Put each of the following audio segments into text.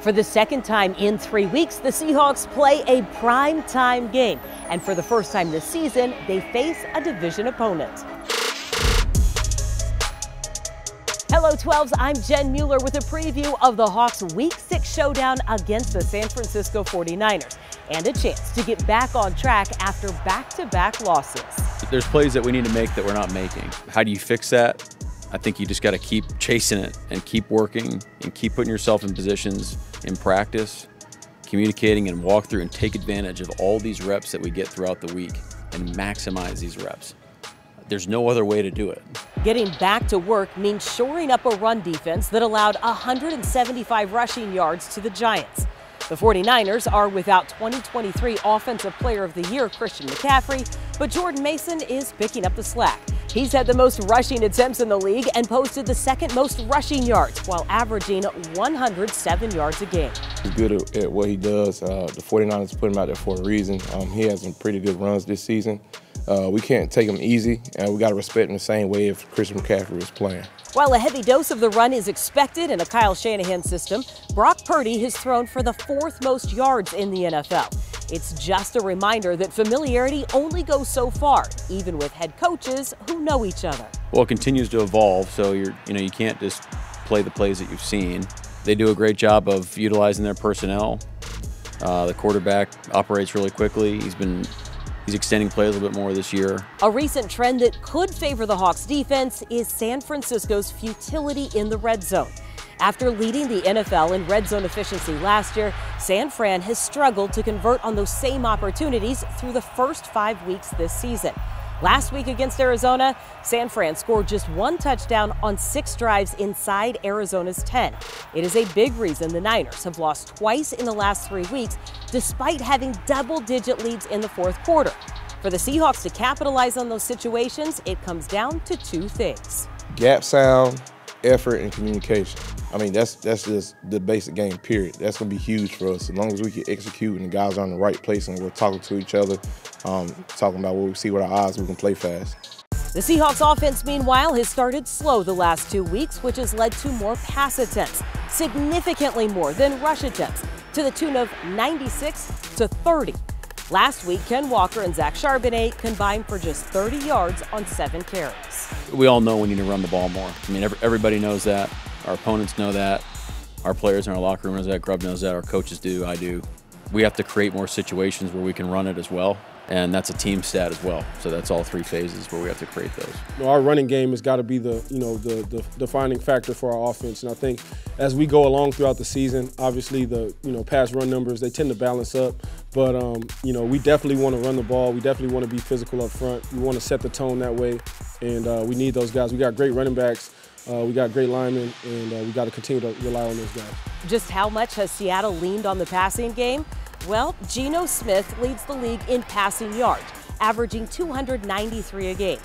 For the second time in 3 weeks, the Seahawks play a prime-time game. And for the first time this season, they face a division opponent. Hello 12s, I'm Jen Mueller with a preview of the Hawks' Week 6 showdown against the San Francisco 49ers and a chance to get back on track after back-to-back losses. There's plays that we need to make that we're not making. How do you fix that? I think you just got to keep chasing it and keep working and keep putting yourself in positions in practice, communicating and walk through and take advantage of all these reps that we get throughout the week and maximize these reps. There's no other way to do it. Getting back to work means shoring up a run defense that allowed 175 rushing yards to the Giants. The 49ers are without 2023 Offensive Player of the Year Christian McCaffrey, but Jordan Mason is picking up the slack. He's had the most rushing attempts in the league and posted the second most rushing yards while averaging 107 yards a game. He's good at what he does. The 49ers put him out there for a reason. He has some pretty good runs this season. We can't take him easy, and we got to respect him the same way if Christian McCaffrey is playing. While a heavy dose of the run is expected in a Kyle Shanahan system, Brock Purdy has thrown for the 4th most yards in the NFL. It's just a reminder that familiarity only goes so far, even with head coaches who know each other. Well, it continues to evolve, so you can't just play the plays that you've seen. They do a great job of utilizing their personnel. The quarterback operates really quickly. He's extending play a little bit more this year. A recent trend that could favor the Hawks defense is San Francisco's futility in the red zone. After leading the NFL in red zone efficiency last year, San Fran has struggled to convert on those same opportunities through the first 5 weeks this season. Last week against Arizona, San Fran scored just 1 touchdown on 6 drives inside Arizona's 10. It is a big reason the Niners have lost twice in the last 3 weeks, despite having double-digit leads in the 4th quarter. For the Seahawks to capitalize on those situations, it comes down to 2 things. Gap sound, effort, and communication. I mean, that's just the basic game, period. That's going to be huge for us. As long as we can execute and the guys are in the right place and we're talking to each other, talking about what we see with our eyes, we can play fast. The Seahawks offense, meanwhile, has started slow the last 2 weeks, which has led to more pass attempts, significantly more than rush attempts, to the tune of 96 to 30. Last week, Ken Walker and Zach Charbonnet combined for just 30 yards on 7 carries. We all know we need to run the ball more. I mean, everybody knows that. Our opponents know that. Our players in our locker room knows that. Grubb knows that. Our coaches do. I do. We have to create more situations where we can run it as well. And that's a team stat as well. So that's all 3 phases where we have to create those. Our running game has got to be the defining factor for our offense. And I think as we go along throughout the season, obviously the pass run numbers, they tend to balance up. But we definitely want to run the ball. We definitely want to be physical up front. We want to set the tone that way. And we need those guys. We got great running backs. We got great linemen, and we got to continue to rely on those guys. Just how much has Seattle leaned on the passing game? Well, Geno Smith leads the league in passing yards, averaging 293 a game.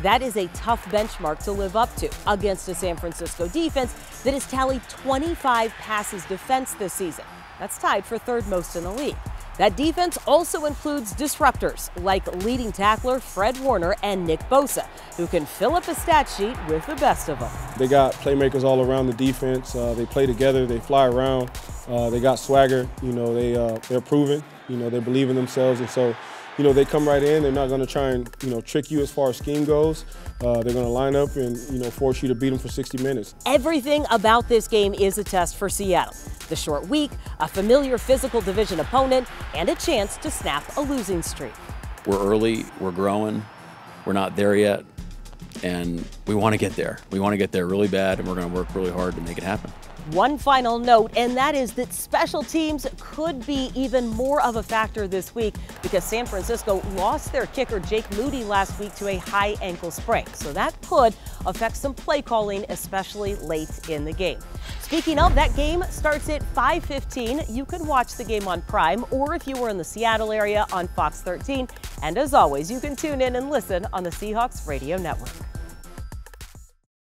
That is a tough benchmark to live up to against a San Francisco defense that has tallied 25 passes defense this season. That's tied for 3rd most in the league. That defense also includes disruptors like leading tackler Fred Warner and Nick Bosa, who can fill up a stat sheet with the best of them. They got playmakers all around the defense. They play together. They fly around. They got swagger. They're proven. They believe in themselves, and so they come right in. They're not going to try and trick you as far as scheme goes. They're going to line up and force you to beat them for 60 minutes. Everything about this game is a test for Seattle. The short week, a familiar physical division opponent, and a chance to snap a losing streak. We're early, we're growing, we're not there yet, and we want to get there. We want to get there really bad, and we're going to work really hard to make it happen. One final note, and that is that special teams could be even more of a factor this week because San Francisco lost their kicker Jake Moody last week to a high ankle sprain. So that could affect some play calling, especially late in the game. Speaking of, that game starts at 5:15. You can watch the game on Prime, or if you were in the Seattle area on Fox 13. And as always, you can tune in and listen on the Seahawks Radio Network.